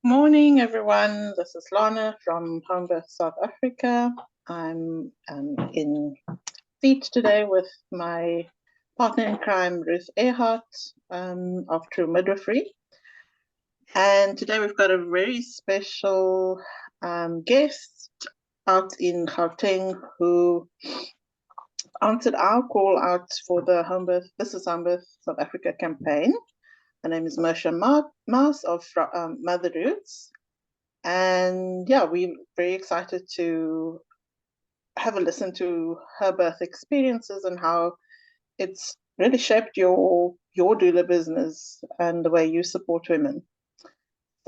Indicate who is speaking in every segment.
Speaker 1: Morning, everyone. This is Lana from Home Birth South Africa. I'm in Feet today with my partner in crime, Ruth Earhart, of True Midwifery. And today we've got a very special guest out in Gauteng who answered our call out for the This is Home Birth South Africa campaign. Her name is Mercia Maas of Mother Roots. And yeah, we're very excited to have a listen to her birth experiences and how it's really shaped your doula business and the way you support women.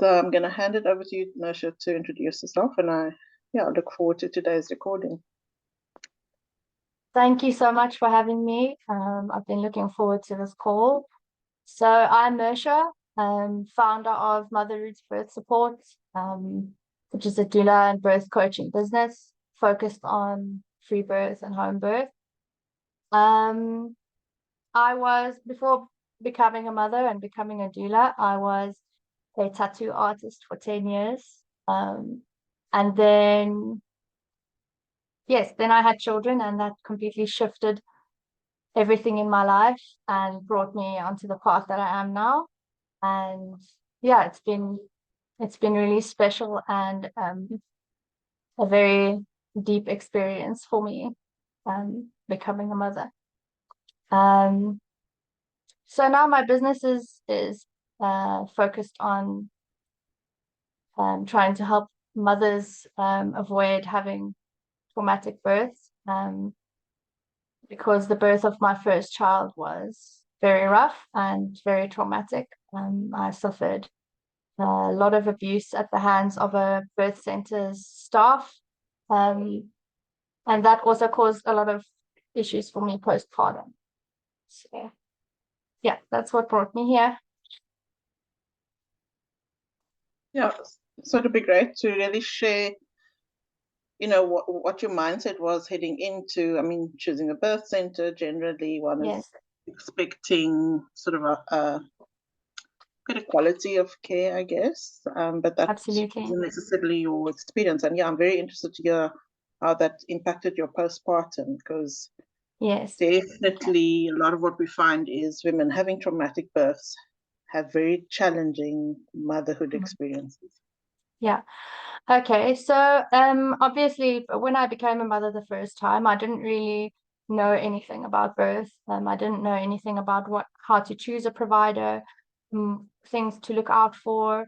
Speaker 1: So I'm going to hand it over to you, Mercia, to introduce yourself, and I look forward to today's recording.
Speaker 2: Thank you so much for having me. I've been looking forward to this call. So I'm Mercia, founder of Mother Roots Birth Support, which is a doula and birth coaching business focused on free birth and home birth. Before becoming a mother and becoming a doula, I was a tattoo artist for 10 years. And then I had children, and that completely shifted everything in my life and brought me onto the path that I am now. And yeah, it's been really special and a very deep experience for me, becoming a mother. So now my business is focused on trying to help mothers avoid having traumatic births, because the birth of my first child was very rough and very traumatic. I suffered a lot of abuse at the hands of a birth center's staff, and that also caused a lot of issues for me postpartum. So yeah, that's what brought me here.
Speaker 1: Yeah, so it'd be great to really share, what your mindset was heading into. I mean, choosing a birth center, generally one is expecting sort of a better quality of care, I guess. But that
Speaker 2: Absolutely
Speaker 1: isn't necessarily your experience. And yeah, I'm very interested to hear how that impacted your postpartum, because definitely a lot of what we find is women having traumatic births have very challenging motherhood experiences.
Speaker 2: Yeah. Okay. So obviously when I became a mother the first time, I didn't really know anything about birth. I didn't know anything about how to choose a provider, things to look out for.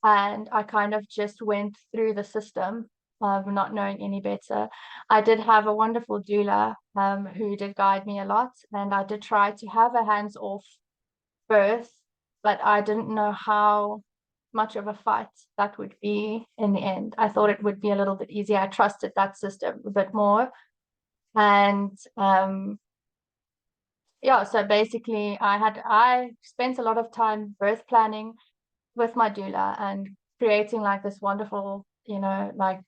Speaker 2: And I kind of just went through the system, not knowing any better. I did have a wonderful doula who did guide me a lot, and I did try to have a hands-off birth, but I didn't know how much of a fight that would be in the end. I thought it would be a little bit easier. I trusted that system a bit more. And so basically I spent a lot of time birth planning with my doula and creating like this wonderful, like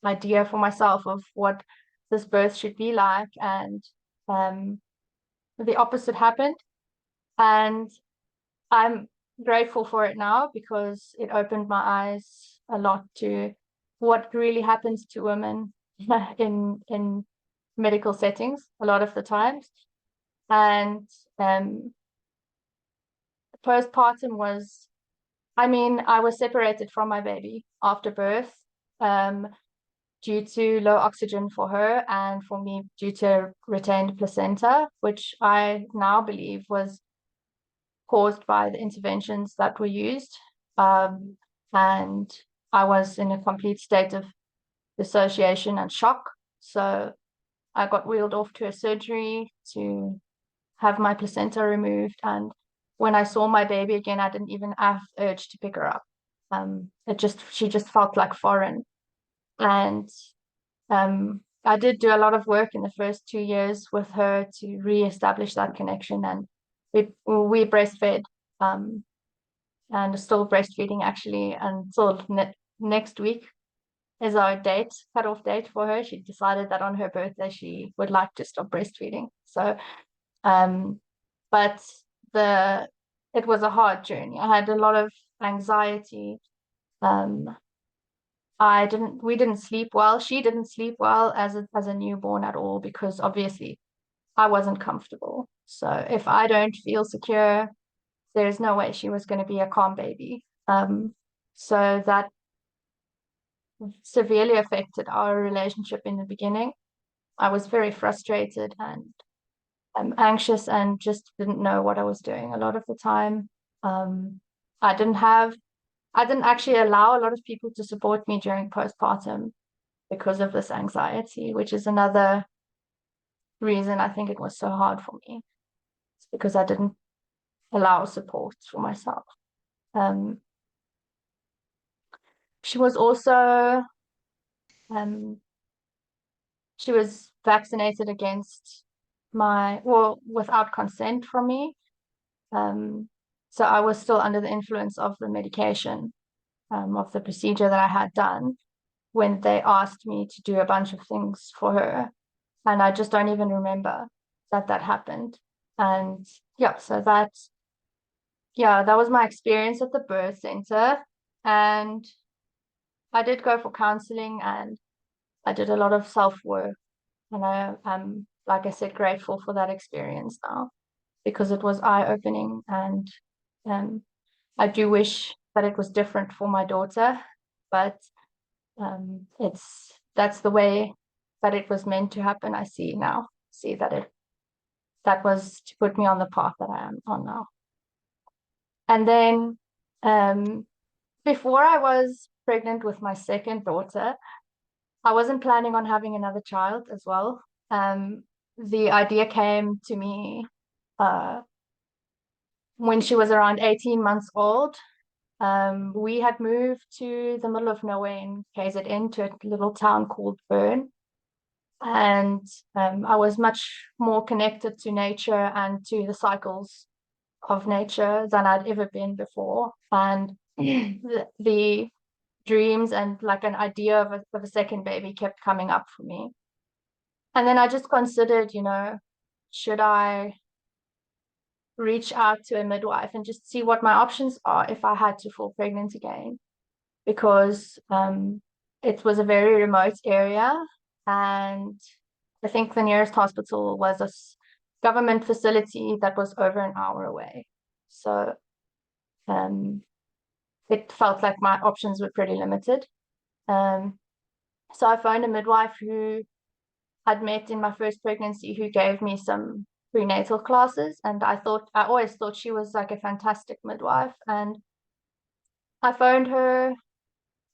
Speaker 2: idea for myself of what this birth should be like. And the opposite happened. And I'm grateful for it now because it opened my eyes a lot to what really happens to women in medical settings a lot of the times. And postpartum was, I was separated from my baby after birth due to low oxygen for her, and for me due to retained placenta, which I now believe was caused by the interventions that were used. And I was in a complete state of dissociation and shock. So I got wheeled off to a surgery to have my placenta removed. And when I saw my baby again, I didn't even have the urge to pick her up. She just felt like foreign. And I did do a lot of work in the first 2 years with her to reestablish that connection. And we breastfed, and still breastfeeding actually until next week is our cutoff date for her. She decided that on her birthday she would like to stop breastfeeding. So but it was a hard journey. I had a lot of anxiety We didn't sleep well. She didn't sleep well as a newborn at all, because obviously I wasn't comfortable. So if I don't feel secure, there's no way she was going to be a calm baby. So that severely affected our relationship in the beginning. I was very frustrated and anxious and just didn't know what I was doing a lot of the time. I didn't actually allow a lot of people to support me during postpartum because of this anxiety, which is another reason I think it was so hard for me. It's because I didn't allow support for myself. She was also she was vaccinated against without consent from me. So I was still under the influence of the medication, of the procedure that I had done, when they asked me to do a bunch of things for her. And I just don't even remember that happened. And so that was my experience at the birth center. And I did go for counseling and I did a lot of self-work. And I'm, like I said, grateful for that experience now, because it was eye-opening. And I do wish that it was different for my daughter, but that's the way that it was meant to happen. I see that was to put me on the path that I am on now. And then before I was pregnant with my second daughter, I wasn't planning on having another child as well. The idea came to me when she was around 18 months old. We had moved to the middle of nowhere in KZN, to a little town called Bern. And I was much more connected to nature and to the cycles of nature than I'd ever been before. And the dreams and like an idea of a second baby kept coming up for me. And then I just considered, should I reach out to a midwife and just see what my options are if I had to fall pregnant again? Because it was a very remote area, and I think the nearest hospital was a government facility that was over an hour away. So it felt like my options were pretty limited. So I found a midwife who I'd met in my first pregnancy, who gave me some prenatal classes, and I always thought she was like a fantastic midwife. And I phoned her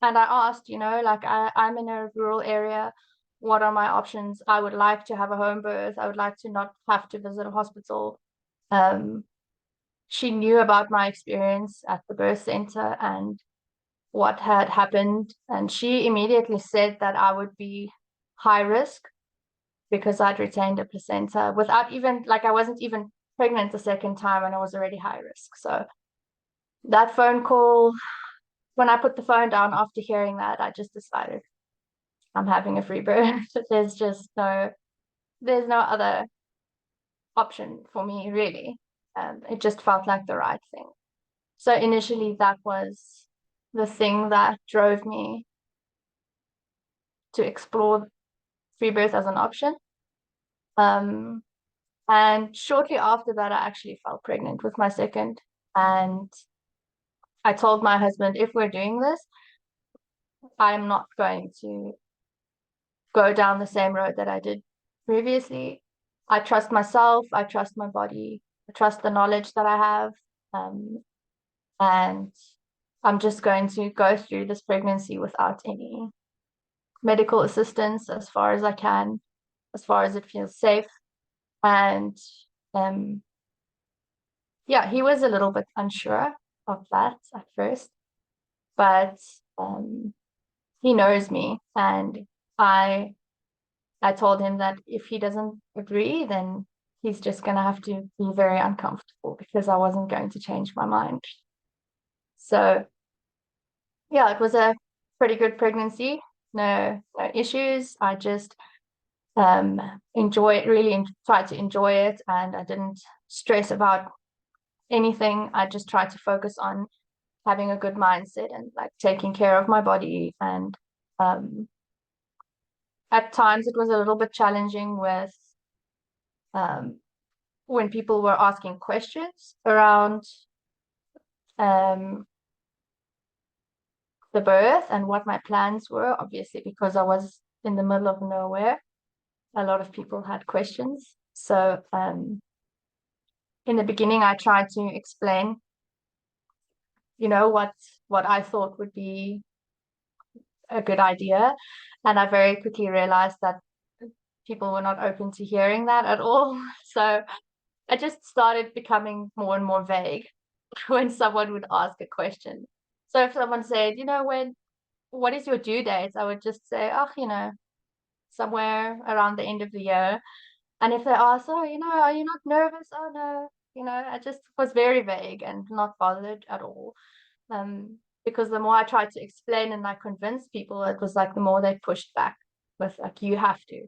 Speaker 2: and I asked, I'm in a rural area. What are my options? I would like to have a home birth. I would like to not have to visit a hospital. She knew about my experience at the birth center and what had happened. And she immediately said that I would be high risk because I'd retained a placenta without even, I wasn't even pregnant the second time and I was already high risk. So that phone call, when I put the phone down after hearing that, I just decided I'm having a free birth. There's no other option for me, really. It just felt like the right thing. So initially, that was the thing that drove me to explore free birth as an option. And shortly after that, I actually fell pregnant with my second. And I told my husband, if we're doing this, I'm not going to go down the same road that I did previously. I trust myself, I trust my body, I trust the knowledge that I have. And I'm just going to go through this pregnancy without any medical assistance as far as I can, as far as it feels safe. And he was a little bit unsure of that at first, but he knows me, and I told him that if he doesn't agree, then he's just going to have to be very uncomfortable, because I wasn't going to change my mind. So it was a pretty good pregnancy. No issues. I just really tried to enjoy it, and I didn't stress about anything. I just tried to focus on having a good mindset and like taking care of my body. And at times it was a little bit challenging with when people were asking questions around um, the birth and what my plans were, obviously, because I was in the middle of nowhere. A lot of people had questions. So in the beginning, I tried to explain, what I thought would be a good idea. And I very quickly realized that people were not open to hearing that at all. So I just started becoming more and more vague when someone would ask a question. So if someone said, what is your due date? I would just say, oh, somewhere around the end of the year. And if they ask, oh, are you not nervous? Oh, no. I just was very vague and not bothered at all. Because the more I tried to explain and I convinced people, it was like the more they pushed back with like, you have to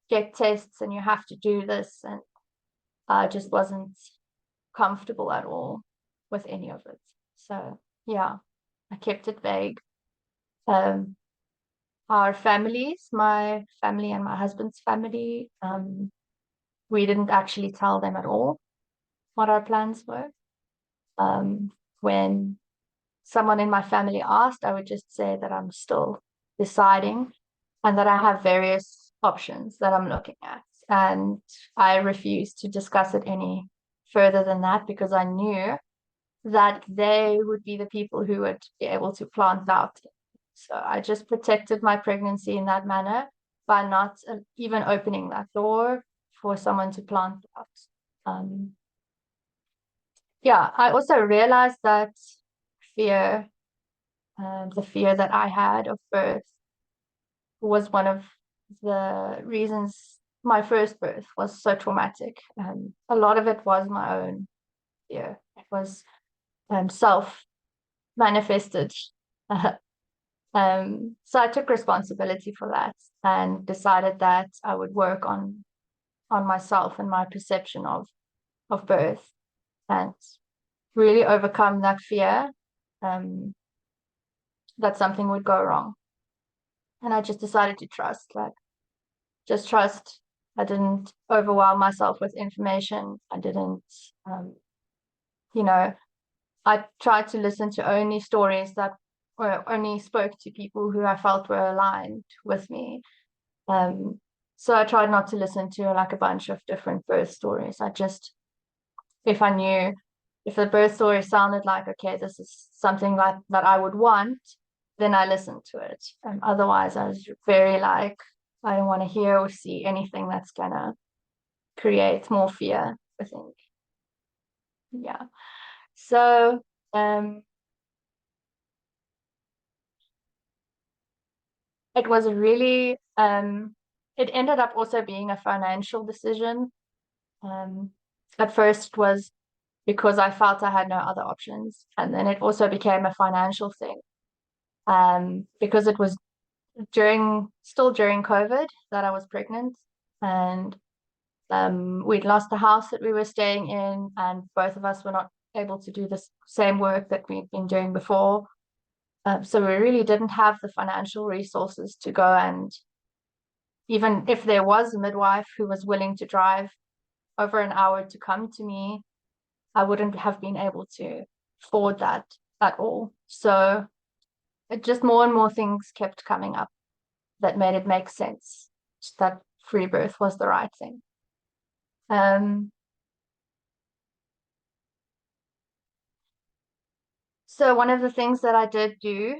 Speaker 2: get tests and you have to do this. And I just wasn't comfortable at all with any of it. So yeah, I kept it vague. Our families, my family and my husband's family, we didn't actually tell them at all what our plans were. When someone in my family asked, I would just say that I'm still deciding and that I have various options that I'm looking at. And I refused to discuss it any further than that because I knew that they would be the people who would be able to plant out. So I just protected my pregnancy in that manner by not even opening that door for someone to plant out. Yeah, I also realized that fear, the fear that I had of birth was one of the reasons my first birth was so traumatic. A lot of it was my own fear. It was self-manifested. So I took responsibility for that and decided that I would work on myself and my perception of birth and really overcome that fear that something would go wrong. And I just decided to trust, just trust. I didn't overwhelm myself with information. I didn't, I tried to listen to only stories that only spoke to people who I felt were aligned with me. So I tried not to listen to like a bunch of different birth stories. I just, if I knew, if the birth story sounded like, okay, this is something like that I would want, then I listened to it. And otherwise, I was very like, I don't want to hear or see anything that's gonna create more fear within me. Yeah. So it was really it ended up also being a financial decision. At first was because I felt I had no other options, and then it also became a financial thing. Because it was still during COVID that I was pregnant, and we'd lost the house that we were staying in, and both of us were not able to do the same work that we'd been doing before. So we really didn't have the financial resources to go, and even if there was a midwife who was willing to drive over an hour to come to me, I wouldn't have been able to afford that at all. So it just more and more things kept coming up that made it make sense that free birth was the right thing. So one of the things that I did do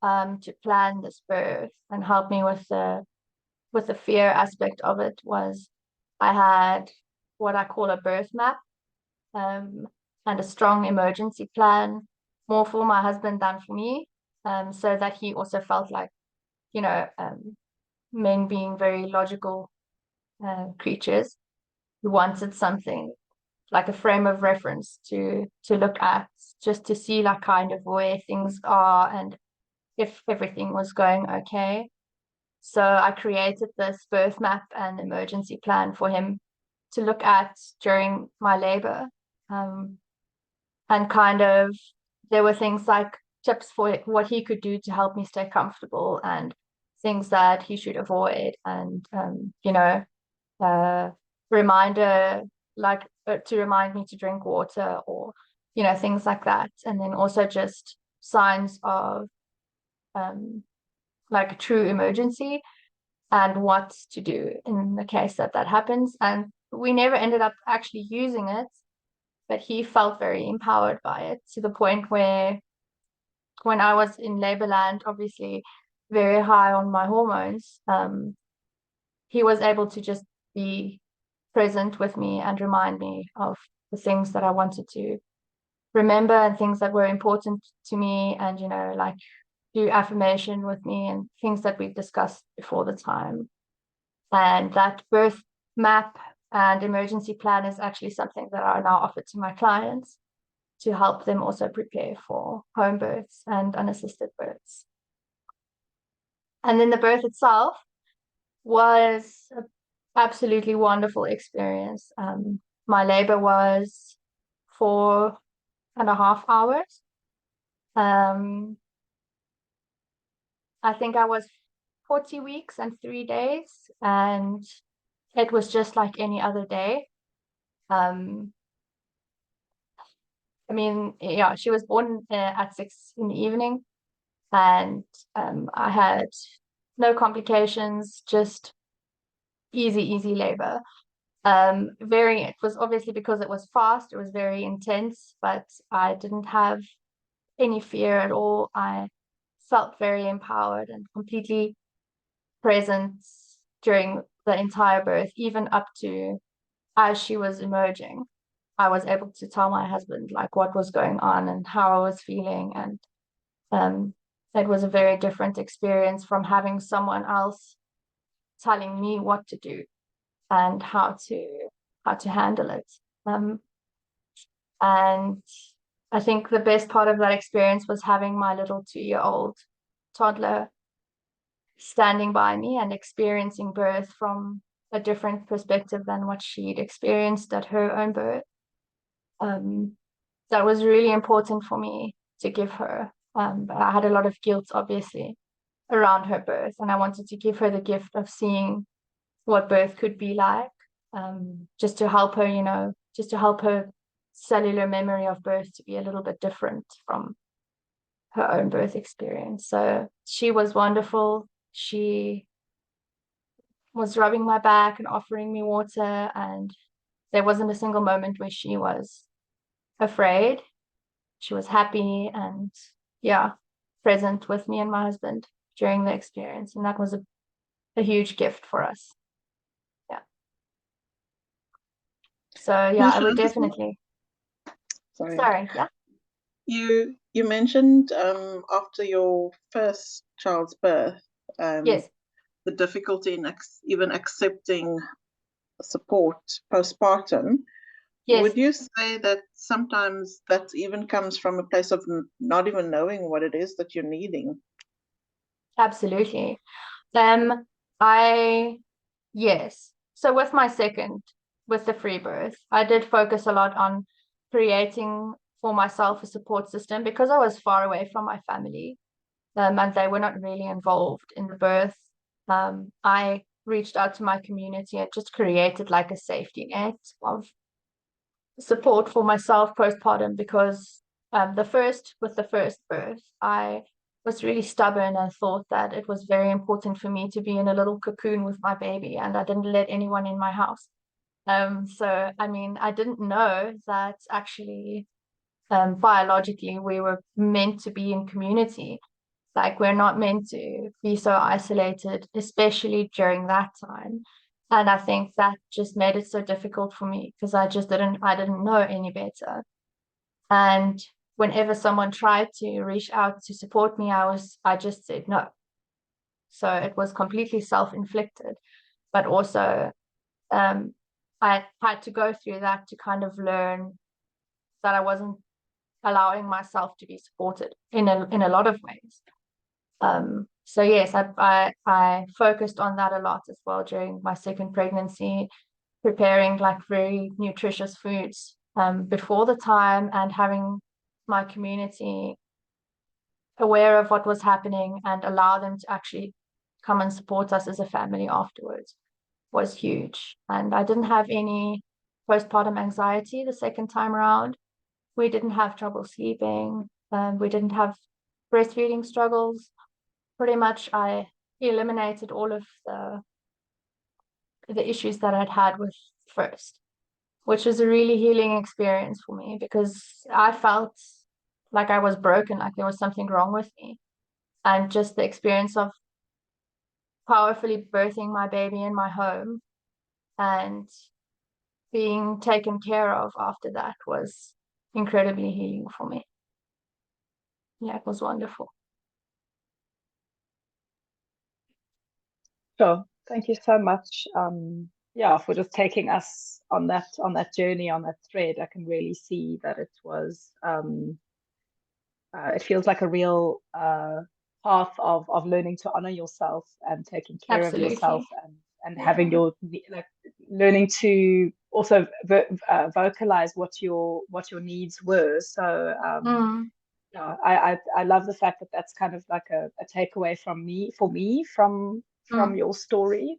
Speaker 2: to plan this birth and help me with the fear aspect of it was I had what I call a birth map, and a strong emergency plan, more for my husband than for me, so that he also felt like, men being very logical creatures who wanted something like a frame of reference to look at, just to see like kind of where things are and if everything was going okay. So I created this birth map and emergency plan for him to look at during my labor, and kind of there were things like tips for what he could do to help me stay comfortable, and things that he should avoid, and reminder, like to remind me to drink water, or things like that. And then also just signs of like a true emergency and what to do in the case that happens. And we never ended up actually using it, but he felt very empowered by it, to the point where when I was in labor land, obviously very high on my hormones, he was able to just be present with me and remind me of the things that I wanted to remember and things that were important to me, and like do affirmation with me and things that we've discussed before the time. And that birth map and emergency plan is actually something that I now offer to my clients to help them also prepare for home births and unassisted births. And then the birth itself was an absolutely wonderful experience. My labor was 4.5 hours. I think I was 40 weeks and 3 days, and it was just like any other day. I mean, yeah, she was born at 6 in the evening, and I had no complications, just easy labor. It was obviously, because it was fast, it was very intense, but I didn't have any fear at all. I felt very empowered and completely present during the entire birth, even up to as she was emerging. I was able to tell my husband like what was going on and how I was feeling, and it was a very different experience from having someone else telling me what to do and how to handle it. And I think the best part of that experience was having my little 2-year-old toddler standing by me and experiencing birth from a different perspective than what she'd experienced at her own birth. That was really important for me to give her. But I had a lot of guilt, obviously, around her birth, and I wanted to give her the gift of seeing what birth could be like, just to help her, just to help her cellular memory of birth to be a little bit different from her own birth experience. So she was wonderful. She was rubbing my back and offering me water, and there wasn't a single moment where she was afraid. She was happy and, yeah, present with me and my husband during the experience, and that was a huge gift for us. Yeah. So yeah, I would definitely. Sorry. Yeah.
Speaker 1: You mentioned after your first child's birth,
Speaker 2: Yes,
Speaker 1: the difficulty in even accepting support postpartum.
Speaker 2: yes,
Speaker 1: Would you say that sometimes that even comes from a place of not even knowing what it is that you're needing?
Speaker 2: absolutely. Yes. So with my second, with the free birth, I did focus a lot on creating for myself a support system, because I was far away from my family, and they were not really involved in the birth. I reached out to my community and just created like a safety net of support for myself postpartum, because with the first birth, I was really stubborn and thought that it was very important for me to be in a little cocoon with my baby, and I didn't let anyone in my house. So I mean, I didn't know that actually biologically we were meant to be in community. Like, we're not meant to be so isolated, especially during that time. And I think that just made it so difficult for me, because I didn't know any better. And whenever someone tried to reach out to support me, I just said no. So it was completely self-inflicted, but also I had to go through that to kind of learn that I wasn't allowing myself to be supported in a lot of ways. So yes, I focused on that a lot as well during my second pregnancy, preparing like very nutritious foods before the time, and having my community aware of what was happening and allow them to actually come and support us as a family afterwards was huge. And I didn't have any postpartum anxiety the second time around. We didn't have trouble sleeping. We didn't have breastfeeding struggles. Pretty much I eliminated all of the issues that I'd had with first, which was a really healing experience for me because I felt like I was broken, like there was something wrong with me. And just the experience of powerfully birthing my baby in my home and being taken care of after that was incredibly healing for me. Yeah, it was wonderful.
Speaker 3: Sure. Thank you so much. Yeah, for just taking us on that journey, on that thread. I can really see that it was it feels like a real path of learning to honor yourself and taking care of yourself, and having your, like, learning to also vocalize what your needs were. So yeah, I love the fact that that's kind of like a takeaway from your story.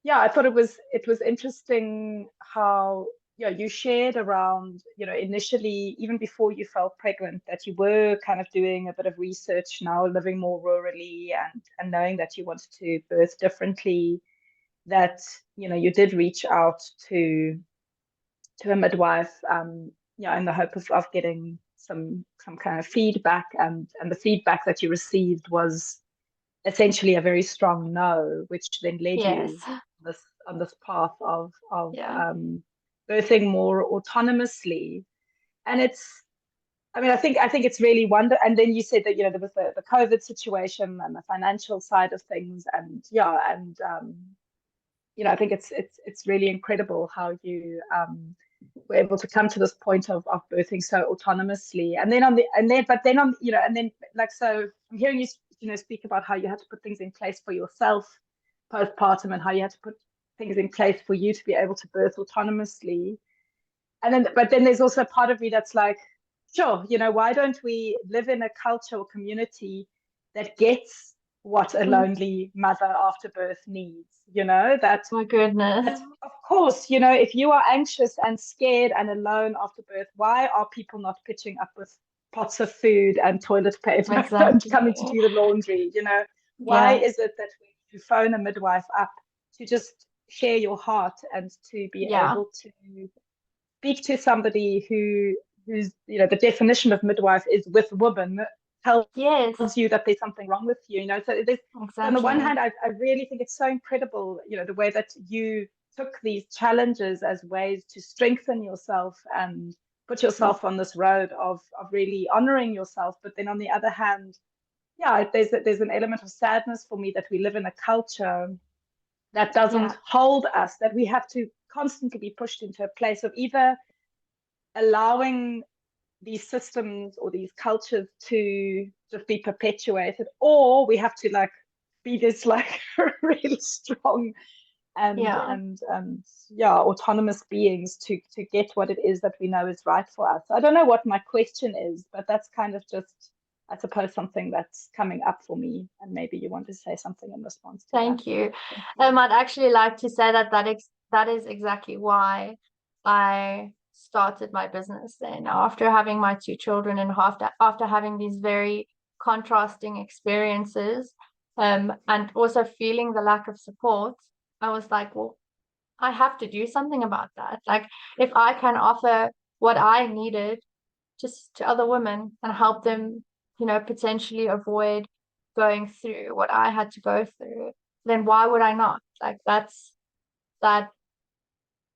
Speaker 3: Yeah, I thought it was interesting how, yeah, you shared around, initially, even before you fell pregnant, that you were kind of doing a bit of research, now living more rurally, and knowing that you wanted to birth differently, that, you did reach out to a midwife, yeah, in the hope of getting some kind of feedback, and the feedback that you received was essentially a very strong no, which then led you on this path of birthing more autonomously. And it's, I mean, I think it's really wonderful. And then you said that, there was the COVID situation and the financial side of things, and I think it's really incredible how you were able to come to this point of birthing so autonomously. And then so I'm hearing you speak about how you had to put things in place for yourself postpartum, and how you had to put things in place for you to be able to birth autonomously. But then there's also a part of me that's like, sure, why don't we live in a culture or community that gets what a lonely mother after birth needs? That,
Speaker 2: my goodness,
Speaker 3: of course, if you are anxious and scared and alone after birth, why are people not pitching up with pots of food and toilet paper and coming to do the laundry? Why is it that when you phone a midwife up to just share your heart and to be able to speak to somebody who's the definition of midwife is with women, tells you that there's something wrong with you, so there's, on the one hand, I really think it's so incredible, the way that you took these challenges as ways to strengthen yourself and put yourself on this road of really honoring yourself. But then on the other hand, there's an element of sadness for me that we live in a culture that doesn't hold us, that we have to constantly be pushed into a place of either allowing these systems or these cultures to just be perpetuated, or we have to be this really strong and autonomous beings to get what it is that we know is right for us. I don't know what my question is, but that's kind of just, I suppose, something that's coming up for me, and maybe you want to say something in response to
Speaker 2: Thank you. I'd actually like to say that is exactly why I started my business then, after having my 2 children, and after having these very contrasting experiences, and also feeling the lack of support. I was like, well, I have to do something about that. Like, if I can offer what I needed just to other women and help them, potentially avoid going through what I had to go through, then why would I not? Like, that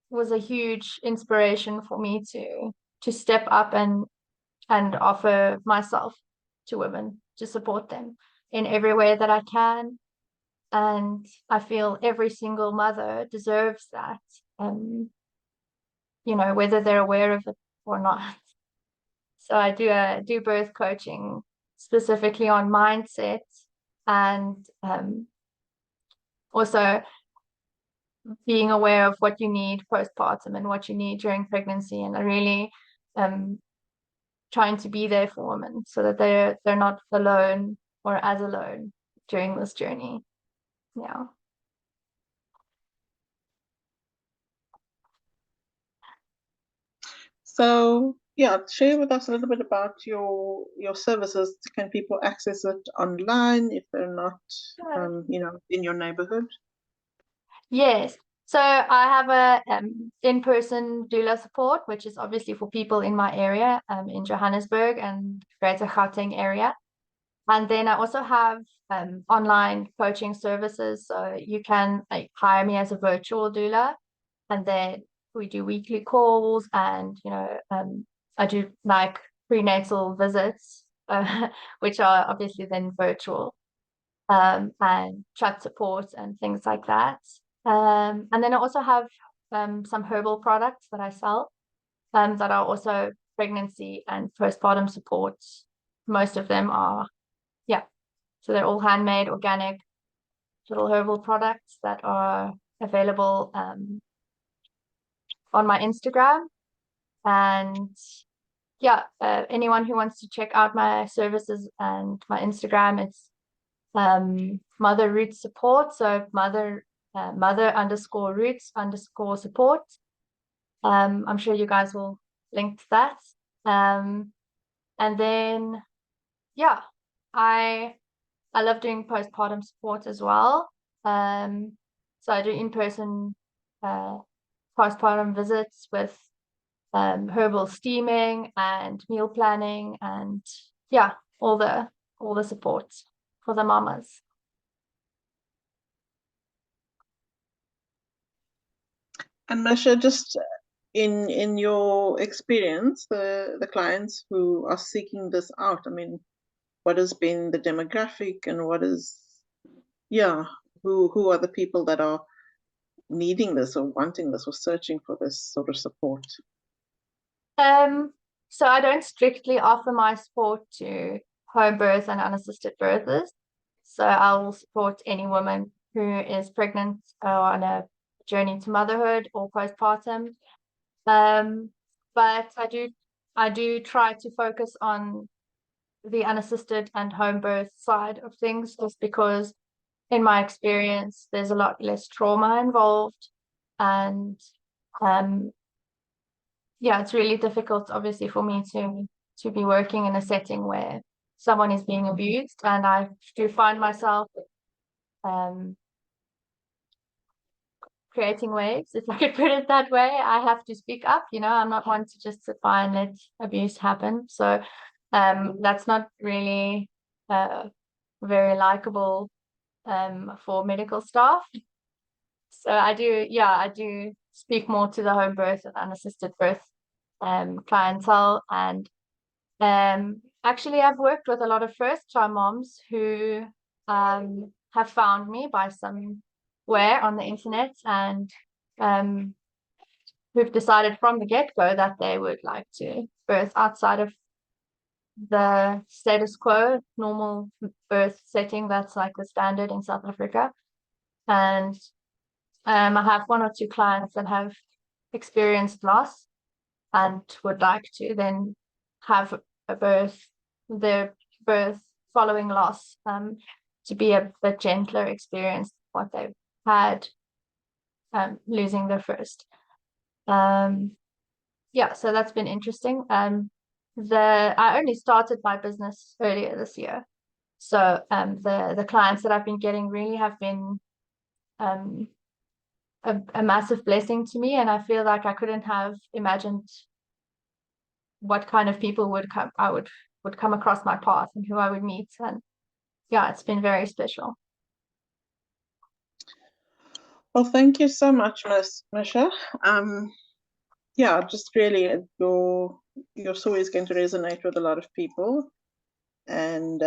Speaker 2: was a huge inspiration for me to step up and offer myself to women, to support them in every way that I can. And I feel every single mother deserves that, whether they're aware of it or not. So I do birth coaching specifically on mindset, and also being aware of what you need postpartum and what you need during pregnancy. And I really trying to be there for women so that they're not alone or as alone during this journey. Yeah.
Speaker 1: So yeah, share with us a little bit about your services. Can people access it online if they're not, you know, in your neighborhood?
Speaker 2: Yes. So I have a in-person doula support, which is obviously for people in my area, in Johannesburg and Greater Gauteng area. And then I also have online coaching services. So you can hire me as a virtual doula, and then we do weekly calls, and you know, I do like prenatal visits, which are obviously then virtual, and chat support and things like that. And then I also have some herbal products that I sell, that are also pregnancy and postpartum support. Most of them are, yeah. So they're all handmade, organic, little herbal products that are available on my Instagram. And yeah, anyone who wants to check out my services and my Instagram, it's Mother Roots Support. So mother underscore roots underscore support. I'm sure you guys will link to that. And then yeah, I love doing postpartum support as well. So I do in-person postpartum visits with herbal steaming and meal planning, and yeah, all the support for the mamas.
Speaker 1: And Mercia, just in your experience, the clients who are seeking this out, I mean, what has been the demographic, and what is, yeah, who are the people that are needing this or wanting this or searching for this sort of support?
Speaker 2: So I don't strictly offer my support to home birth and unassisted birthers. So I will support any woman who is pregnant or on a journey to motherhood or postpartum. But I do try to focus on the unassisted and home birth side of things, just because in my experience there's a lot less trauma involved, and yeah, it's really difficult obviously for me to be working in a setting where someone is being abused, and I do find myself creating waves, if I could put it that way. I have to speak up, you know. I'm not one to just sit by and let abuse happen. So that's not really very likable for medical staff. So I do speak more to the home birth and unassisted birth clientele. And actually I've worked with a lot of first-time moms who have found me by somewhere on the internet, and who've decided from the get-go that they would like to birth outside of the status quo normal birth setting that's like the standard in South Africa. And I have 1 or 2 clients that have experienced loss and would like to then have their birth following loss, to be a bit gentler experience what they've had losing their first. Yeah, so that's been interesting. I only started my business earlier this year, so the clients that I've been getting really have been a massive blessing to me, and I feel like I couldn't have imagined what kind of people would come across my path and who I would meet. And yeah, it's been very special.
Speaker 1: Well, thank you so much, Mercia. Yeah, just really your story is going to resonate with a lot of people. And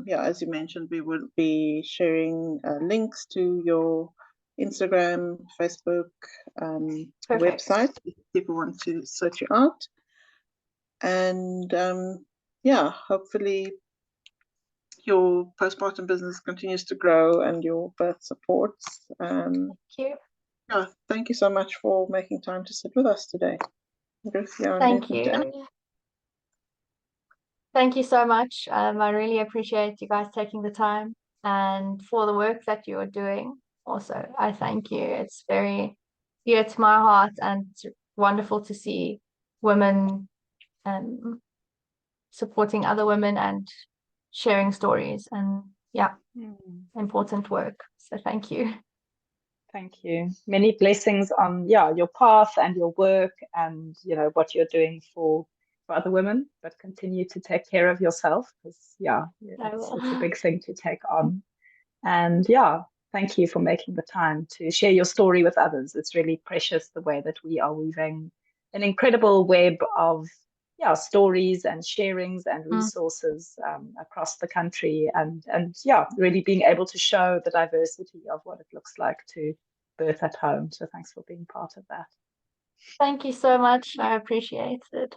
Speaker 1: yeah, as you mentioned, we will be sharing links to your Instagram, Facebook, website if people want to search you out. And yeah, hopefully your postpartum business continues to grow and your birth supports.
Speaker 2: Thank you.
Speaker 1: Yeah, thank you so much for making time to sit with us today.
Speaker 2: Thank you. Thank you so much. I really appreciate you guys taking the time, and for the work that you're doing. Also, I thank you. It's very dear to my heart, and it's wonderful to see women supporting other women and sharing stories, and important work. So thank you.
Speaker 3: Thank you. Many blessings on your path and your work, and what you're doing for other women, but continue to take care of yourself, because it's a big thing to take on. And thank you for making the time to share your story with others. It's really precious the way that we are weaving an incredible web of stories and sharings and resources across the country, and really being able to show the diversity of what it looks like to birth at home. So thanks for being part of that.
Speaker 2: Thank you so much. I appreciate it.